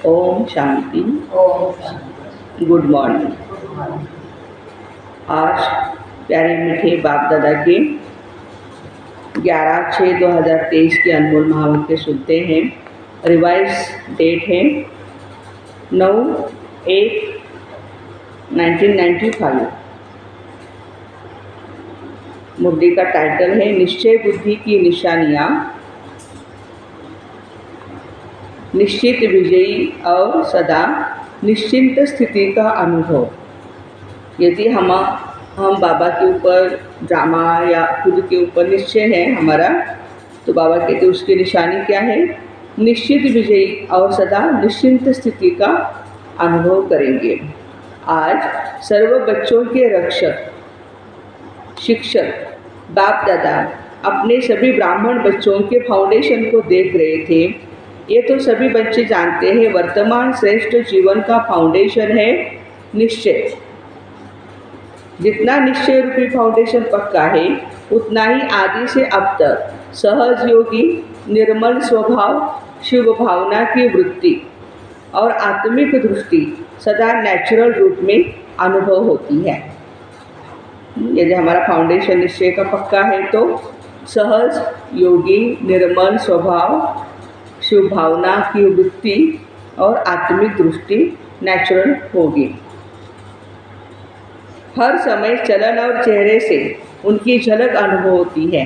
Om Shanti. Om Shanti. Good morning. आज प्यारे मीठे बाप दादा के 11/6/2023 के अनमोल महावाक्य सुनते हैं। रिवाइज डेट है 9/1/1995। मुद्दे का टाइटल है निश्चय बुद्धि की निशानियाँ, निश्चित विजयी और सदा निश्चिंत स्थिति का अनुभव। यदि हम बाबा के ऊपर ड्रामा या खुद के ऊपर निश्चय है हमारा, तो बाबा कहते उसकी निशानी क्या है? निश्चित विजयी और सदा निश्चिंत स्थिति का अनुभव करेंगे। आज सर्व बच्चों के रक्षक शिक्षक बाप दादा अपने सभी ब्राह्मण बच्चों के फाउंडेशन को देख रहे थे। ये तो सभी बच्चे जानते हैं, वर्तमान श्रेष्ठ जीवन का फाउंडेशन है निश्चय। जितना निश्चय रूपी फाउंडेशन पक्का है, उतना ही आदि से अब तक सहज योगी, निर्मल स्वभाव, शुभ भावना की वृत्ति और आत्मिक दृष्टि सदा नेचुरल रूप में अनुभव होती है। यदि हमारा फाउंडेशन निश्चय का पक्का है तो सहज योगी, निर्मल स्वभाव, शुभ भावना की वृत्ति और आत्मिक दृष्टि नेचुरल होगी। हर समय चलन और चेहरे से उनकी झलक अनुभव होती है,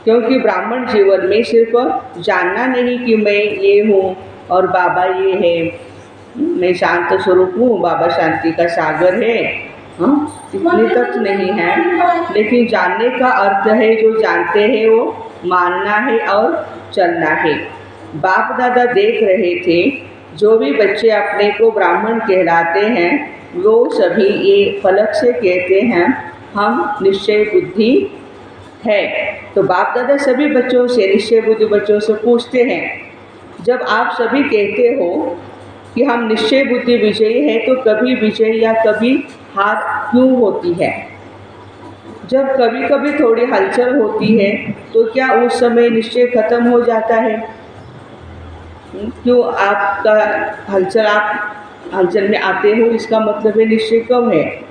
क्योंकि ब्राह्मण जीवन में सिर्फ जानना नहीं कि मैं ये हूँ और बाबा ये है, मैं शांत स्वरूप हूँ, बाबा शांति का सागर है, इतनी तक नहीं है। लेकिन जानने का अर्थ है, जो जानते हैं वो मानना है और चलना है। बाप दादा देख रहे थे, जो भी बच्चे अपने को ब्राह्मण कहलाते हैं वो सभी ये फलक से कहते हैं हम निश्चय बुद्धि है। तो बाप दादा सभी बच्चों से, निश्चय बुद्धि बच्चों से पूछते हैं, जब आप सभी कहते हो कि हम निश्चय बुद्धि विजयी है, तो कभी विजय या कभी हार क्यों होती है? जब कभी कभी थोड़ी हलचल होती है तो क्या उस समय निश्चय खत्म हो जाता है? क्यों आपका हलचल में आते हो, इसका मतलब है निश्चय कम है।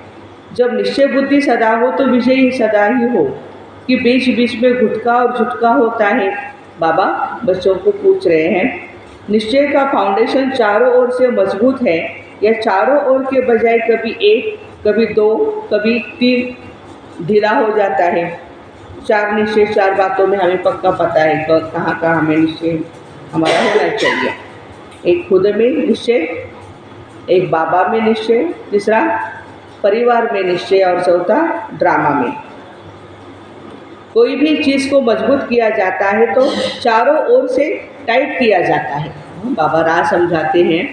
जब निश्चय बुद्धि सदा हो तो विजय सदा ही हो, कि बीच बीच में घुटका और झुटका होता है? बाबा बच्चों को पूछ रहे हैं, निश्चय का फाउंडेशन चारों ओर से मजबूत है या चारों ओर के बजाय कभी एक, कभी दो, कभी तीन ढीला हो जाता है? चार निश्चय, चार बातों में हमें पक्का पता है कहाँ कहाँ हमें निश्चय हमारा होना चाहिए। एक खुद में निश्चय, एक बाबा में निश्चय, तीसरा परिवार में निश्चय और चौथा ड्रामा में। कोई भी चीज़ को मजबूत किया जाता है तो चारों ओर से टाइट किया जाता है। बाबा राज समझाते हैं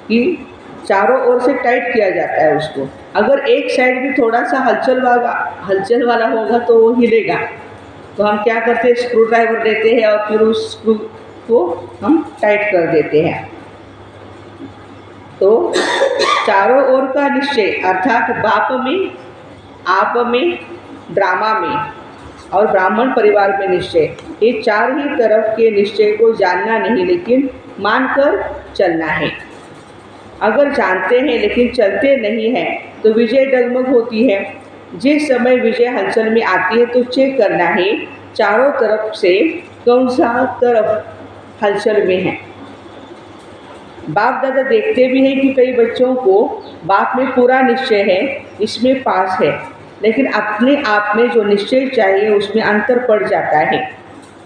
कि चारों ओर से टाइट किया जाता है उसको। अगर एक साइड भी थोड़ा सा हलचल वाला होगा तो वो हिलेगा, तो हम क्या करते हैं, स्क्रू ड्राइवर देते हैं और फिर उस स्क्रू को हम टाइट कर देते हैं। तो चारों ओर का निश्चय अर्थात बाप में, आप में, ड्रामा में और ब्राह्मण परिवार में निश्चय, ये चार ही तरफ के निश्चय को जानना नहीं लेकिन मानकर चलना है। अगर जानते हैं लेकिन चलते नहीं हैं तो विजय डगमग होती है। जिस समय विजय हलचल में आती है तो चेक करना है चारों तरफ से कौन सा तरफ हलचल में है। बाप दादा देखते भी हैं कि कई बच्चों को बाप में पूरा निश्चय है, इसमें पास है, लेकिन अपने आप में जो निश्चय चाहिए उसमें अंतर पड़ जाता है।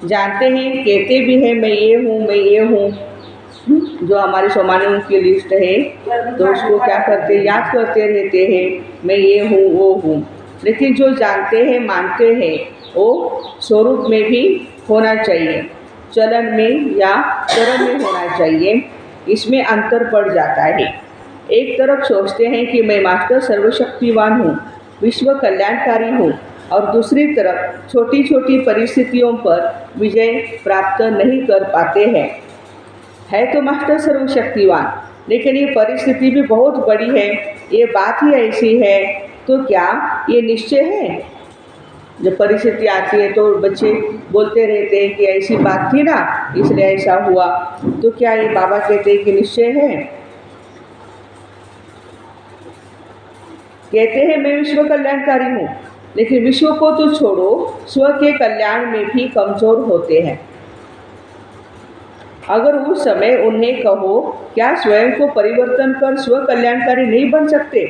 जानते हैं, कहते भी हैं मैं ये हूँ, मैं ये हूँ, जो हमारे सामान्य उनकी लिस्ट है, तो उसको क्या करते, याद करते रहते हैं मैं ये हूँ वो हूँ। लेकिन जो जानते हैं, मानते हैं, वो स्वरूप में भी होना चाहिए, चलन में या कर्म में होना चाहिए, इसमें अंतर पड़ जाता है। एक तरफ सोचते हैं कि मैं मास्टर सर्वशक्तिवान हूँ, विश्व कल्याणकारी हूँ, और दूसरी तरफ छोटी छोटी परिस्थितियों पर विजय प्राप्त नहीं कर पाते हैं। है तो मास्टर सर्वशक्तिवान, लेकिन ये परिस्थिति भी बहुत बड़ी है, ये बात ही ऐसी है, तो क्या ये निश्चय है? जब परिस्थिति आती है तो बच्चे बोलते रहते हैं कि ऐसी बात थी ना इसलिए ऐसा हुआ। तो क्या ये बाबा कहते हैं कि निश्चय है? कहते हैं मैं विश्व कल्याणकारी हूँ, लेकिन विश्व को तो छोड़ो, स्व के कल्याण में भी कमजोर होते हैं। अगर उस समय उन्हें कहो क्या स्वयं को परिवर्तन कर स्व कल्याणकारी नहीं बन सकते,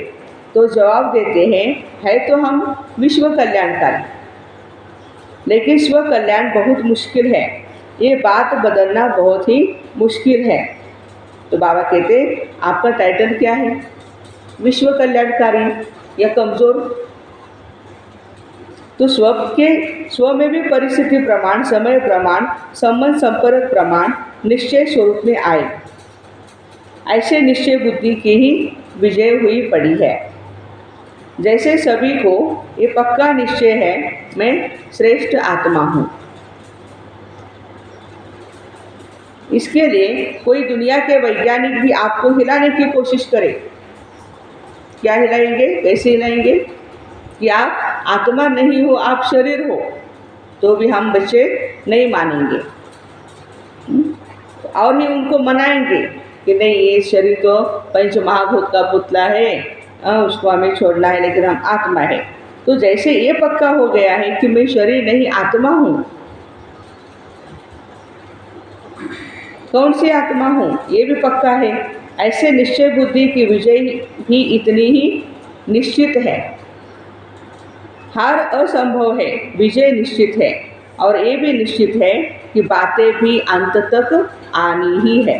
तो जवाब देते हैं है तो हम विश्व कल्याणकारी, लेकिन स्व कल्याण बहुत मुश्किल है, ये बात बदलना बहुत ही मुश्किल है। तो बाबा कहते आपका टाइटल क्या है? विश्व कल्याणकारी या कमज़ोर? तो स्व में भी परिस्थिति प्रमाण, समय प्रमाण, संबंध संपर्क प्रमाण निश्चय स्वरूप में आए। ऐसे निश्चय बुद्धि की ही विजय हुई पड़ी है। जैसे सभी को ये पक्का निश्चय है मैं श्रेष्ठ आत्मा हूँ। इसके लिए कोई दुनिया के वैज्ञानिक भी आपको हिलाने की कोशिश करे, क्या हिलाएंगे? कैसे हिलाएंगे? कि आप आत्मा नहीं हो, आप शरीर हो, तो भी हम बच्चे नहीं मानेंगे और ही उनको मनाएंगे कि नहीं ये शरीर तो पंच महाभूत का पुतला है, उसको हमें छोड़ना है, लेकिन हम आत्मा है। तो जैसे ये पक्का हो गया है कि मैं शरीर नहीं आत्मा हूँ, कौन सी आत्मा हूँ ये भी पक्का है। ऐसे निश्चय बुद्धि की विजय भी इतनी ही निश्चित है। हार असंभव है, विजय निश्चित है, और ये भी निश्चित है कि बातें भी अंत तक आनी ही है।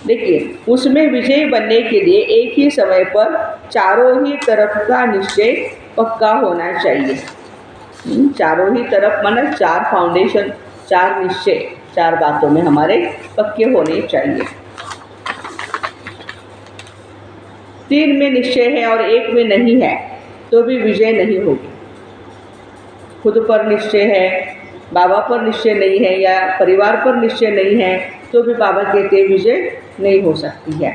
लेकिन उसमें विजयी बनने के लिए एक ही समय पर चारों ही तरफ का निश्चय पक्का होना चाहिए। चारों ही तरफ माना चार फाउंडेशन, चार निश्चय, चार बातों में हमारे पक्के होने चाहिए। 3 में निश्चय है और 1 में नहीं है तो भी विजय नहीं होगी। खुद पर निश्चय है, बाबा पर निश्चय नहीं है, या परिवार पर निश्चय नहीं है, तो भी बाबा कहते विजय नहीं हो सकती है।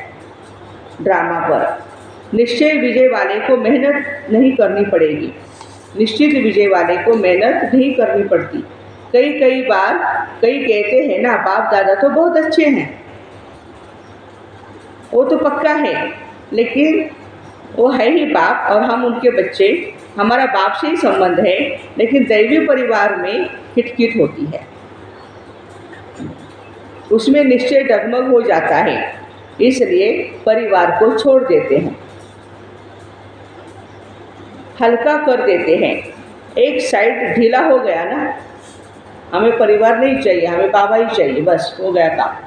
ड्रामा पर निश्चय विजय वाले को मेहनत नहीं करनी पड़ेगी, निश्चित विजय वाले को मेहनत नहीं करनी पड़ती। कई बार कई कहते हैं ना बाप दादा तो बहुत अच्छे हैं, वो तो पक्का है, लेकिन वो है ही बाप और हम उनके बच्चे, हमारा बाप से ही संबंध है, लेकिन दैवी परिवार में खिटखिट होती है, उसमें निश्चय डगमग हो जाता है, इसलिए परिवार को छोड़ देते हैं, हल्का कर देते हैं। एक साइड ढीला हो गया ना, हमें परिवार नहीं चाहिए, हमें बाबा ही चाहिए, बस हो गया काम।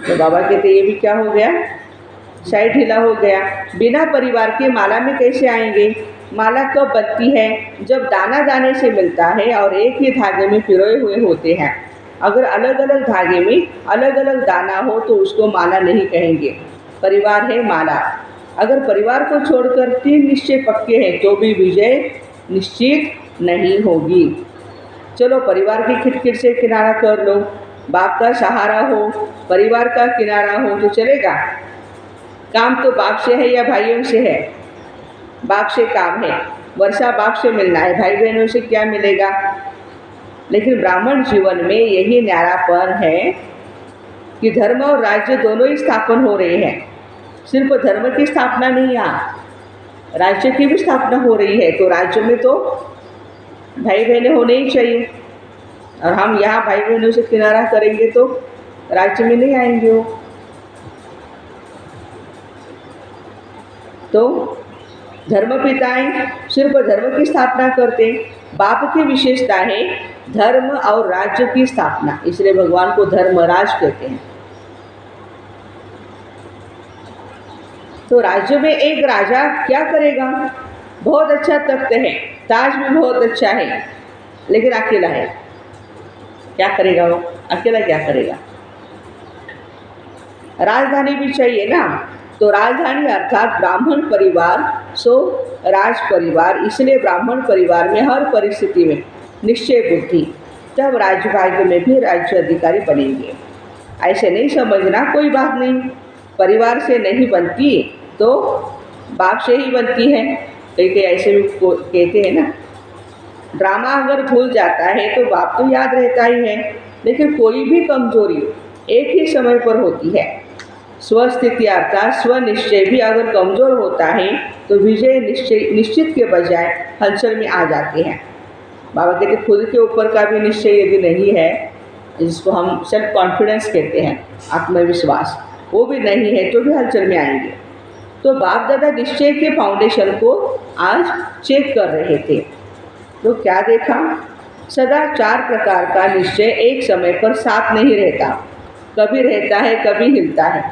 तो बाबा कहते ये भी क्या हो गया? साइड ढीला हो गया। बिना परिवार के माला में कैसे आएंगे? माला कब बनती है? जब दाना दाने से मिलता है और एक ही धागे में पिरोए हुए होते हैं। अगर अलग अलग धागे में अलग अलग दाना हो तो उसको माला नहीं कहेंगे, परिवार है माला। अगर परिवार को छोड़कर 3 निश्चय पक्के हैं तो भी विजय निश्चित नहीं होगी। चलो परिवार की खिटखिट से किनारा कर लो, बाप का सहारा हो, परिवार का किनारा हो तो चलेगा? काम तो बाप से है या भाइयों से है? बाप से काम है, वर्षा बाप से मिलना है, भाई बहनों से क्या मिलेगा? लेकिन ब्राह्मण जीवन में यही न्यारापन है कि धर्म और राज्य दोनों ही स्थापन हो रहे हैं। सिर्फ धर्म की स्थापना नहीं, यहाँ राज्य की भी स्थापना हो रही है। तो राज्य में तो भाई बहनें होने ही चाहिए, और हम यहाँ भाई बहनों से किनारा करेंगे तो राज्य में नहीं आएंगे वो। तो धर्म पिताएं सिर्फ धर्म की स्थापना करते, बाप की विशेषता है धर्म और राज्य की स्थापना, इसलिए भगवान को धर्मराज कहते हैं। तो राज्य में एक राजा क्या करेगा? बहुत अच्छा तख्त है, ताज भी बहुत अच्छा है, लेकिन अकेला है, क्या करेगा वो? अकेला क्या करेगा? राजधानी भी चाहिए ना, तो राजधानी अर्थात ब्राह्मण परिवार सो राज परिवार, इसलिए ब्राह्मण परिवार में हर परिस्थिति में निश्चय बुद्धि, तब राज्यभाग्य में भी राज्य अधिकारी बनेंगे। ऐसे नहीं समझना, कोई बात नहीं, परिवार से नहीं बनती तो बाप से ही बनती है, कई कई ऐसे भी कहते हैं ना, ड्रामा अगर भूल जाता है तो बाप तो याद रहता ही है, लेकिन कोई भी कमजोरी एक ही समय पर होती है। स्वस्थिति अर्थात स्वनिश्चय भी अगर कमजोर होता है तो विजय निश्चित के बजाय हलचल में आ जाते हैं। बाबा कहते खुद के ऊपर का भी निश्चय यदि नहीं है, जिसको हम सेल्फ कॉन्फिडेंस कहते हैं, आत्मविश्वास, वो भी नहीं है तो भी हलचल में आएंगे। तो बाप दादा निश्चय के फाउंडेशन को आज चेक कर रहे थे। तो क्या देखा? सदा 4 प्रकार का निश्चय एक समय पर साथ नहीं रहता, कभी रहता है कभी हिलता है,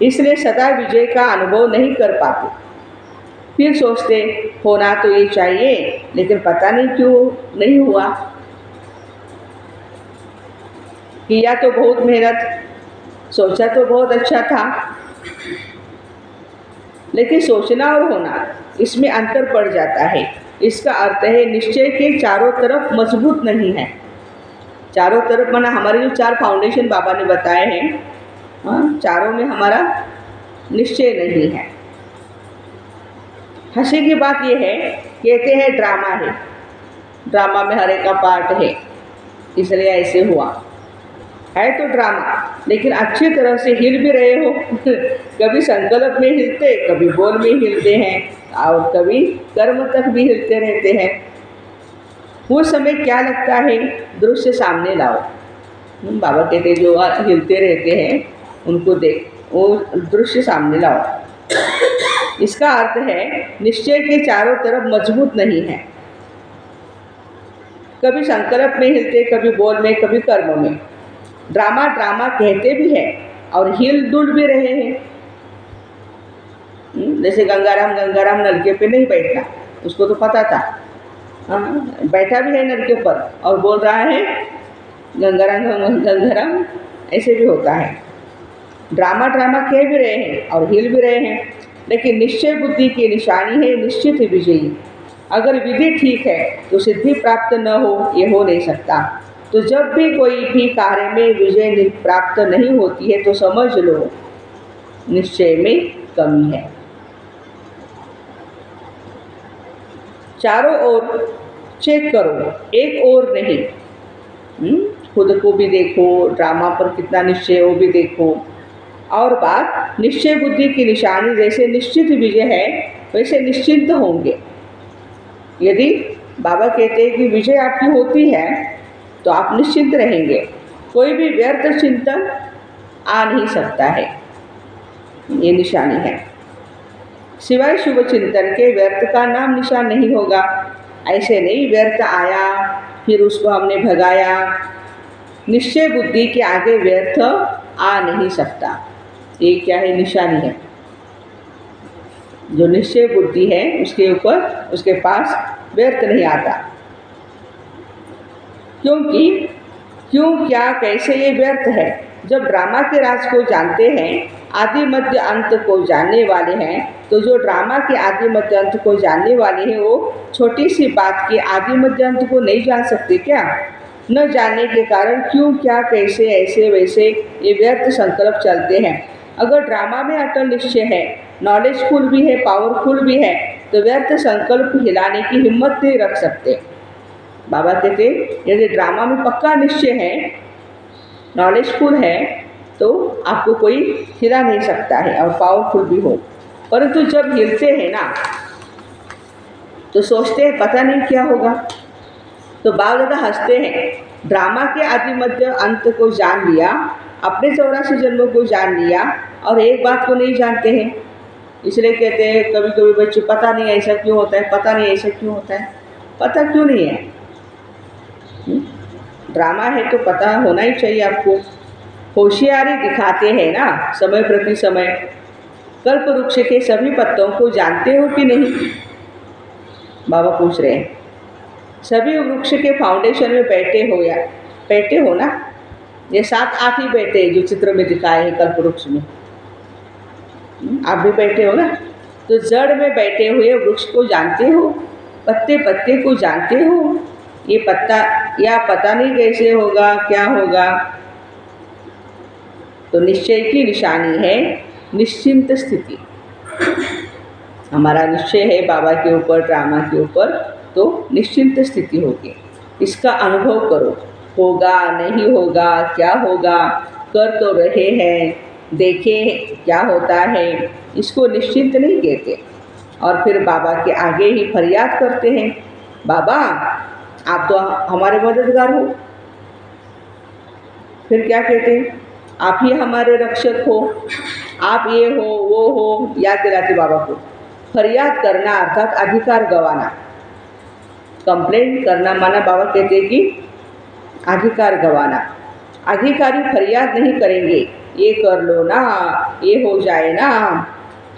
इसलिए सदा विजय का अनुभव नहीं कर पाते। फिर सोचते होना तो ये चाहिए, लेकिन पता नहीं क्यों नहीं हुआ। किया तो बहुत मेहनत, सोचा तो बहुत अच्छा था, लेकिन सोचना और होना इसमें अंतर पड़ जाता है। इसका अर्थ है निश्चय के चारों तरफ मजबूत नहीं है। चारों तरफ माना हमारे जो 4 फाउंडेशन बाबा ने बताए हैं, चारों में हमारा निश्चय नहीं है। हंसी की बात यह है, कहते हैं ड्रामा है, ड्रामा में हर एक का पार्ट है, इसलिए ऐसे हुआ है। तो ड्रामा, लेकिन अच्छी तरह से हिल भी रहे हो कभी संकल्प में हिलते, कभी बोल में हिलते हैं, और कभी कर्म तक भी हिलते रहते हैं। उस समय क्या लगता है? दृश्य सामने लाओ। बाबा कहते जो हिलते रहते हैं उनको देख, वो दृश्य सामने लाओ। इसका अर्थ है निश्चय के चारों तरफ मजबूत नहीं है, कभी संकल्प में हिलते, कभी बोल में, कभी कर्म में। ड्रामा ड्रामा कहते भी हैं और हिल डुल भी रहे हैं। जैसे गंगाराम नलके पे नहीं बैठना, उसको तो पता था, बैठा भी है नलके पर और बोल रहा है गंगाराम, ऐसे भी होता है। ड्रामा ड्रामा कह भी रहे हैं और हिल भी रहे हैं, लेकिन निश्चय बुद्धि की निशानी है निश्चित विजयी। अगर विधि ठीक है तो सिद्धि प्राप्त न हो, ये हो नहीं सकता। तो जब भी कोई भी कार्य में विजय प्राप्त नहीं होती है तो समझ लो निश्चय में कमी है। चारों ओर चेक करो, एक ओर नहीं। खुद को भी देखो, ड्रामा पर कितना निश्चय वो भी देखो। और बात निश्चय बुद्धि की निशानी, जैसे निश्चित विजय है वैसे निश्चिंत होंगे। यदि बाबा कहते हैं कि विजय आपकी होती है तो आप निश्चिंत रहेंगे, कोई भी व्यर्थ चिंतन आ नहीं सकता है, ये निशानी है। सिवाय शुभ चिंतन के व्यर्थ का नाम निशान नहीं होगा। ऐसे नहीं व्यर्थ आया फिर उसको हमने भगाया। निश्चय बुद्धि के आगे व्यर्थ आ नहीं सकता, ये क्या है? निशानी है। जो निश्चय बुद्धि है उसके ऊपर, उसके पास व्यर्थ नहीं आता। क्योंकि क्यों, क्या, कैसे ये व्यर्थ है? जब ड्रामा के राज को जानते हैं, आदि मध्य अंत को जानने वाले हैं, तो जो ड्रामा के आदि मध्य अंत को जानने वाले हैं वो छोटी सी बात के आदि मध्य अंत को नहीं जान सकते क्या? न जानने के कारण क्यों, क्या, कैसे, ऐसे वैसे ये व्यर्थ संकल्प चलते हैं। अगर ड्रामा में अटल निश्चय है, नॉलेजफुल भी है, पावरफुल भी है, तो व्यर्थ संकल्प हिलाने की हिम्मत नहीं रख सकते। बाबा कहते यदि ड्रामा में पक्का निश्चय है, नॉलेजफुल है, तो आपको कोई हिला नहीं सकता है और पावरफुल भी हो। परंतु जब हिलते हैं ना तो सोचते हैं पता नहीं क्या होगा, तो बाप दादा हंसते हैं। ड्रामा के आदि मध्य अंत को जान लिया, अपने 84 जन्मों को जान लिया, और एक बात को नहीं जानते हैं। इसलिए कहते हैं कभी कभी बच्चे पता नहीं ऐसा क्यों होता है, पता नहीं ऐसा क्यों होता है। पता क्यों नहीं है? ड्रामा है तो पता होना ही चाहिए आपको। होशियारी दिखाते हैं ना समय प्रति समय। कल्प वृक्ष के सभी पत्तों को जानते हो कि नहीं? बाबा पूछ रहे हैं। सभी वृक्ष के फाउंडेशन में बैठे हो ना? ये 7-8 ही बैठे जो चित्र में दिखाए हैं कल्प वृक्ष में, आप भी बैठे हो ना? तो जड़ में बैठे हुए वृक्ष को जानते हो, पत्ते पत्ते को जानते हो। ये पत्ता या पता नहीं कैसे होगा, क्या होगा। तो निश्चय की निशानी है निश्चिंत स्थिति। हमारा निश्चय है बाबा के ऊपर, ड्रामा के ऊपर, तो निश्चिंत स्थिति होगी। इसका अनुभव करो, होगा नहीं होगा, क्या होगा, कर तो रहे हैं, देखें क्या होता है, इसको निश्चिंत नहीं कहते। और फिर बाबा के आगे ही फरियाद करते हैं, बाबा आप तो हमारे मददगार हो। फिर क्या कहते हैं, आप ही हमारे रक्षक हो, आप ये हो वो हो, याद दिलाते बाबा को। फरियाद करना अर्थात अधिकार गंवाना। कंप्लेंट करना माना बाबा कहते हैं कि अधिकार गंवाना। अधिकारी फरियाद नहीं करेंगे, ये कर लो ना, ये हो जाए ना,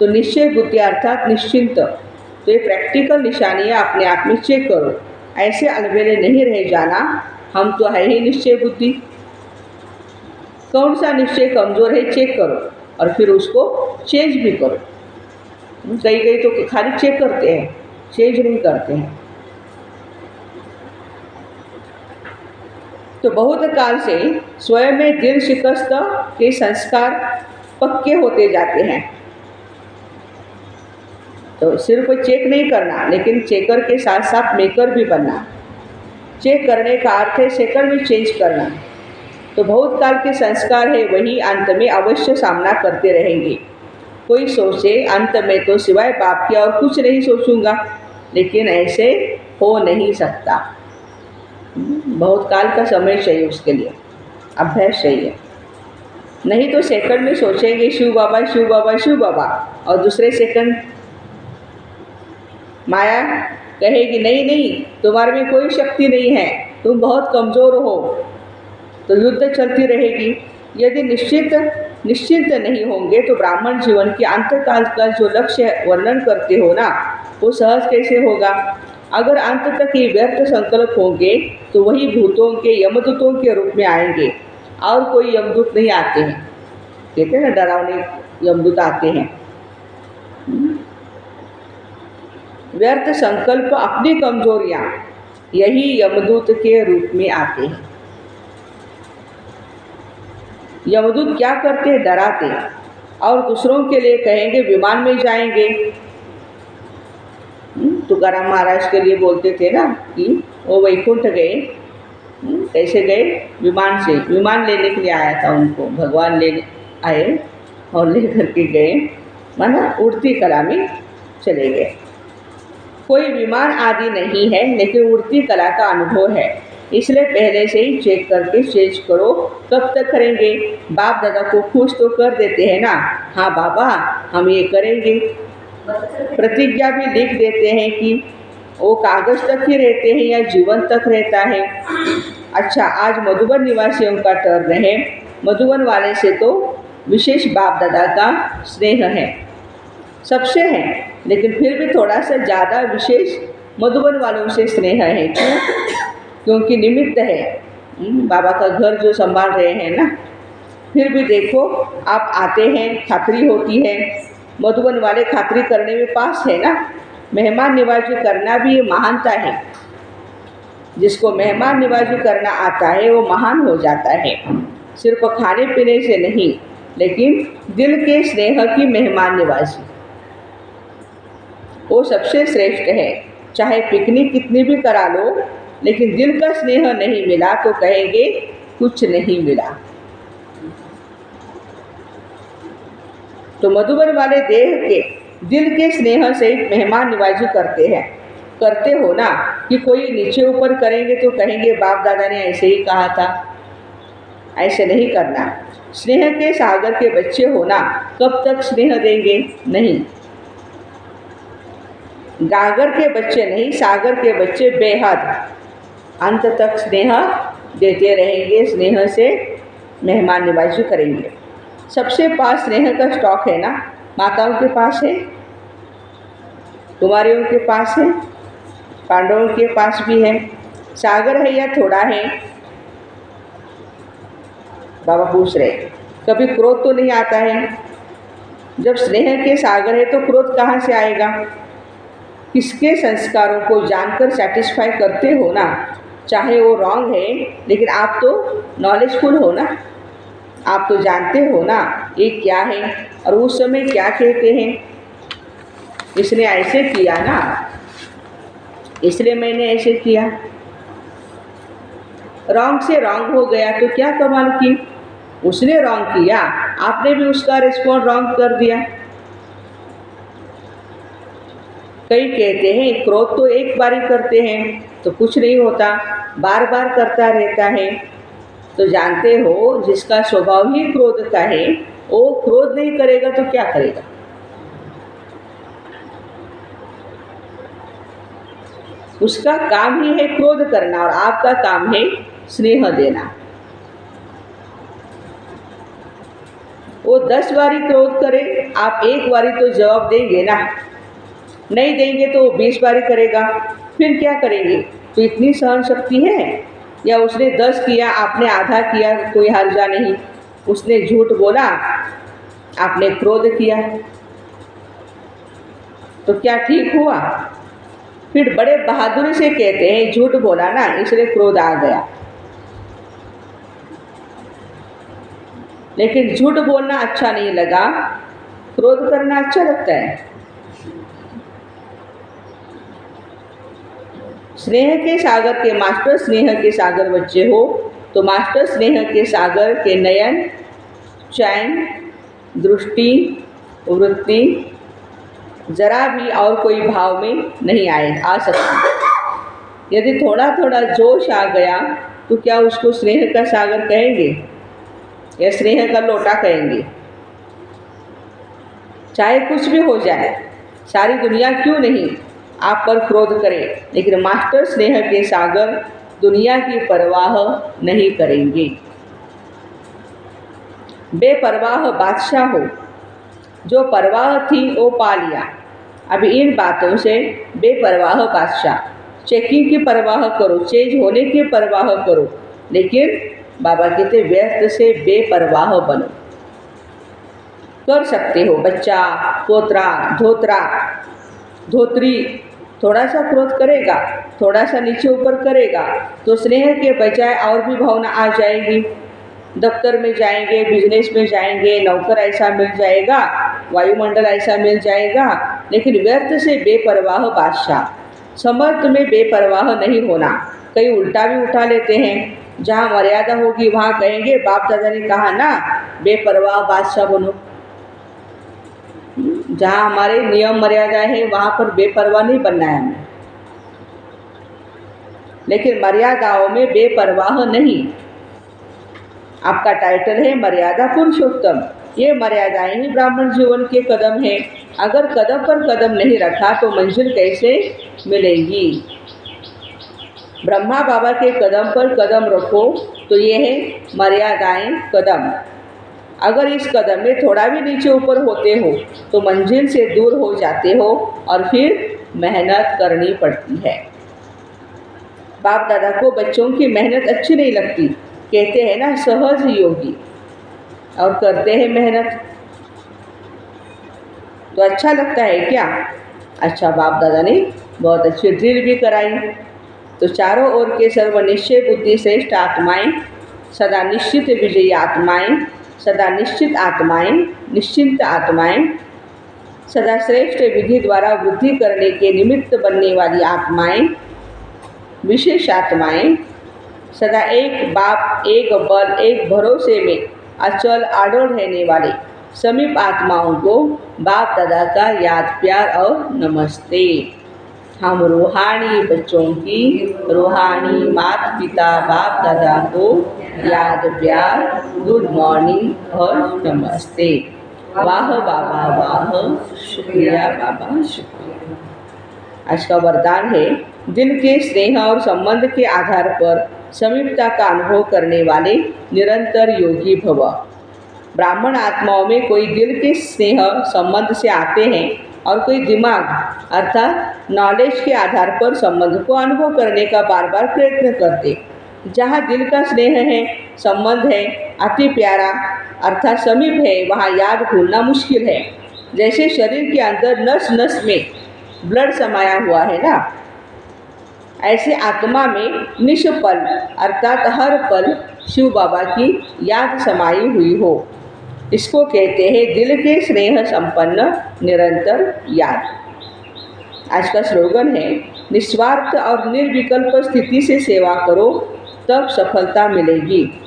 तो निश्चय बुद्धि अर्थात निश्चिंत। तो ये प्रैक्टिकल निशानियाँ अपने आप में चेक करो, ऐसे अलबेले नहीं रह जाना, हम तो है ही निश्चय बुद्धि। कौन सा निश्चय कमज़ोर है चेक करो और फिर उसको चेंज भी करो। कई तो खाली चेक करते हैं, चेंज नहीं करते हैं। तो बहुत काल से स्वयं में दिल शिकस्त के संस्कार पक्के होते जाते हैं। तो सिर्फ चेक नहीं करना, लेकिन चेकर के साथ साथ मेकर भी बनना। चेक करने का अर्थ है सेकंड में चेंज करना। तो बहुत काल के संस्कार है वही अंत में अवश्य सामना करते रहेंगे। कोई सोचे अंत में तो सिवाय बाप के और कुछ नहीं सोचूंगा, लेकिन ऐसे हो नहीं सकता। बहुत काल का समय चाहिए उसके लिए, अभ्यास चाहिए। नहीं तो सेकंड में सोचेंगे शिव बाबा शिव बाबा शिव बाबा, और दूसरे सेकंड माया कहेगी नहीं नहीं तुम्हारे में कोई शक्ति नहीं है, तुम बहुत कमज़ोर हो, तो युद्ध चलती रहेगी। यदि निश्चिंत नहीं होंगे तो ब्राह्मण जीवन के अंतकाल का जो लक्ष्य वर्णन करते हो ना, वो सहज कैसे होगा। अगर अंत तक ये व्यर्थ संकल्प होंगे तो वही भूतों के यमदूतों के रूप में आएंगे, और कोई यमदूत नहीं आते हैं। कहते हैं ना डरावने यमदूत आते हैं। व्यर्थ संकल्प अपनी कमजोरियाँ यही यमदूत के रूप में आते हैं। यमदूत क्या करते हैं, डराते हैं, और दूसरों के लिए कहेंगे विमान में जाएंगे। तुकाराम महाराज के लिए बोलते थे ना कि वो वैकुंठ गए। कैसे गए, विमान से। विमान लेने के लिए आया था उनको, भगवान लेने आए और ले करके गए, माना उड़ती कला में चले गए। कोई विमान आदि नहीं है, लेकिन उड़ती कला का अनुभव है। इसलिए पहले से ही चेक करके चेंज करो। कब तक करेंगे, बाप दादा को खुश तो कर देते हैं ना, हाँ बाबा हम ये करेंगे। प्रतिज्ञा भी लिख देते हैं कि वो कागज तक ही रहते हैं या जीवन तक रहता है। अच्छा, आज मधुबन निवासियों का टर्न है। मधुबन वाले से तो विशेष बाप दादा का स्नेह है, सबसे है, लेकिन फिर भी थोड़ा सा ज़्यादा विशेष मधुबन वालों से स्नेह है। क्यों? क्योंकि निमित्त है, बाबा का घर जो संभाल रहे हैं ना। फिर भी देखो आप आते हैं, खातरी होती है। मधुबन वाले खातरी करने में पास है ना। मेहमान निवाजी करना भी ये महानता है। जिसको मेहमान निवाजी करना आता है वो महान हो जाता है। सिर्फ खाने पीने से नहीं, लेकिन दिल के स्नेह की मेहमान निवाजी वो सबसे श्रेष्ठ है। चाहे पिकनिक कितनी भी करा लो, लेकिन दिल का स्नेह नहीं मिला तो कहेंगे कुछ नहीं मिला। तो मधुबन वाले देह के दिल के स्नेह से मेहमान निवाजी करते हैं। करते हो ना कि कोई नीचे ऊपर करेंगे तो कहेंगे बाप दादा ने ऐसे ही कहा था। ऐसे नहीं करना। स्नेह के सागर के बच्चे हो ना, कब तक स्नेह देंगे, नहीं। गागर के बच्चे नहीं, सागर के बच्चे बेहद अंत तक स्नेह देते रहेंगे। स्नेह से मेहमान निवाजी करेंगे। सबसे पास स्नेह का स्टॉक है ना, माताओं के पास है, कुमारियों के पास है, पांडवों के पास भी है। सागर है या थोड़ा है, बाबा पूछ रहे। कभी क्रोध तो नहीं आता है। जब स्नेह के सागर है तो क्रोध कहाँ से आएगा। किसके संस्कारों को जानकर सेटिस्फाई करते हो ना, चाहे वो रॉन्ग है, लेकिन आप तो नॉलेजफुल हो ना, आप तो जानते हो ना ये क्या है और उस समय क्या कहते हैं। इसने ऐसे किया ना, इसलिए मैंने ऐसे किया। रॉन्ग से रॉन्ग हो गया तो क्या कमाल की, उसने रॉन्ग किया, आपने भी उसका रिस्पॉन्ड रॉन्ग कर दिया। कई कहते हैं क्रोध तो एक बार ही करते हैं तो कुछ नहीं होता, बार बार करता रहता है। तो जानते हो जिसका स्वभाव ही क्रोध का है वो क्रोध नहीं करेगा तो क्या करेगा। उसका काम ही है क्रोध करना और आपका काम है स्नेह देना। वो 10 बारी क्रोध करे, आप एक बारी तो जवाब देंगे ना, नहीं देंगे तो वो 20 बारी करेगा, फिर क्या करेंगे। तो इतनी सहन शक्ति है। या उसने 10 किया आपने आधा किया, कोई हर्जा नहीं। उसने झूठ बोला आपने क्रोध किया तो क्या ठीक हुआ। फिर बड़े बहादुरी से कहते हैं झूठ बोला ना इसलिए क्रोध आ गया। लेकिन झूठ बोलना अच्छा नहीं लगा, क्रोध करना अच्छा लगता है। स्नेह के सागर के मास्टर स्नेह के सागर बच्चे हो तो मास्टर स्नेह के सागर के नयन, चैन, दृष्टि, वृत्ति जरा भी और कोई भाव में नहीं आ सकती। यदि थोड़ा थोड़ा जोश आ गया तो क्या उसको स्नेह का सागर कहेंगे या स्नेह का लोटा कहेंगे। चाहे कुछ भी हो जाए, सारी दुनिया क्यों नहीं आप पर क्रोध करे, लेकिन मास्टर स्नेह के सागर दुनिया की परवाह नहीं करेंगे। बेपरवाह बादशाह हो, जो परवाह थी वो पा लिया। अभी इन बातों से बेपरवाह बादशाह, चेकिंग की परवाह करो, चेंज होने की परवाह करो, लेकिन बाबा कहते व्यर्थ से बेपरवाह बनो। कर सकते हो बच्चा, पोतरा, धोतरा, धोत्री थोड़ा सा क्रोध करेगा, थोड़ा सा नीचे ऊपर करेगा तो स्नेह के बजाय और भी भावना आ जाएगी। दफ्तर में जाएंगे, बिजनेस में जाएंगे, नौकर ऐसा मिल जाएगा, वायुमंडल ऐसा मिल जाएगा, लेकिन व्यर्थ से बेपरवाह बादशाह। समर्थ में बेपरवाह नहीं होना। कई उल्टा भी उठा लेते हैं, जहाँ मर्यादा होगी वहाँ कहेंगे बाप दादा ने कहा ना बेपरवाह बादशाह बनो। जहाँ हमारे नियम मर्यादा है वहाँ पर बेपरवाह नहीं बनना है हमें, लेकिन मर्यादाओं में बेपरवाह नहीं। आपका टाइटल है मर्यादा पुरुषोत्तम, ये मर्यादाएं ही ब्राह्मण जीवन के कदम हैं। अगर कदम पर कदम नहीं रखा तो मंजिल कैसे मिलेगी। ब्रह्मा बाबा के कदम पर कदम रखो तो ये है मर्यादाएं कदम। अगर इस कदम में थोड़ा भी नीचे ऊपर होते हो तो मंजिल से दूर हो जाते हो और फिर मेहनत करनी पड़ती है। बाप दादा को बच्चों की मेहनत अच्छी नहीं लगती, कहते हैं ना सहज योगी, और करते हैं मेहनत तो अच्छा लगता है क्या। अच्छा, बाप दादा ने बहुत अच्छी ड्रिल भी कराई। तो चारों ओर के सर्वनिश्चय बुद्धि श्रेष्ठ आत्माएं, सदा निश्चित विजयी आत्माएं, सदा निश्चित आत्माएं, निश्चिंत आत्माएं, सदा श्रेष्ठ विधि द्वारा वृद्धि करने के निमित्त बनने वाली आत्माएं, विशेष आत्माएं, सदा एक बाप, एक बल, एक भरोसे में अचल आडोल रहने वाले समीप आत्माओं को बाप दादा का याद प्यार और नमस्ते। हम रूहानी बच्चों की रूहानी माता पिता बाप दादा को याद प्यार, गुड मॉर्निंग और नमस्ते। वाह बाबा वाह, शुक्रिया बाबा शुक्रिया। आज का वरदान है दिल के स्नेह और संबंध के आधार पर समीपता का अनुभव करने वाले निरंतर योगी भव। ब्राह्मण आत्माओं में कोई दिल के स्नेह संबंध से आते हैं और कोई दिमाग अर्थात नॉलेज के आधार पर संबंध को अनुभव करने का बार बार प्रयत्न करते। जहाँ दिल का स्नेह है, संबंध है, अति प्यारा अर्थात समीप है, वहाँ याद भूलना मुश्किल है। जैसे शरीर के अंदर नस नस में ब्लड समाया हुआ है ना, ऐसे आत्मा में निष्पल अर्थात हर पल शिव बाबा की याद समाई हुई हो। इसको कहते हैं दिल के स्नेह संपन्न निरंतर याद। आज का स्लोगन है, निस्वार्थ और निर्विकल्प स्थिति से सेवा करो तब सफलता मिलेगी।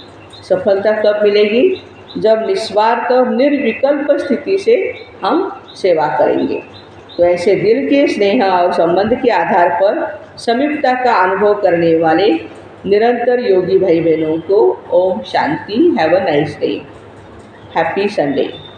सफलता कब मिलेगी? जब निस्वार्थ और निर्विकल्प स्थिति से हम सेवा करेंगे। तो ऐसे दिल के स्नेह और संबंध के आधार पर समीपता का अनुभव करने वाले निरंतर योगी भाई बहनों को ओम शांति। Have a nice day. Happy Sunday.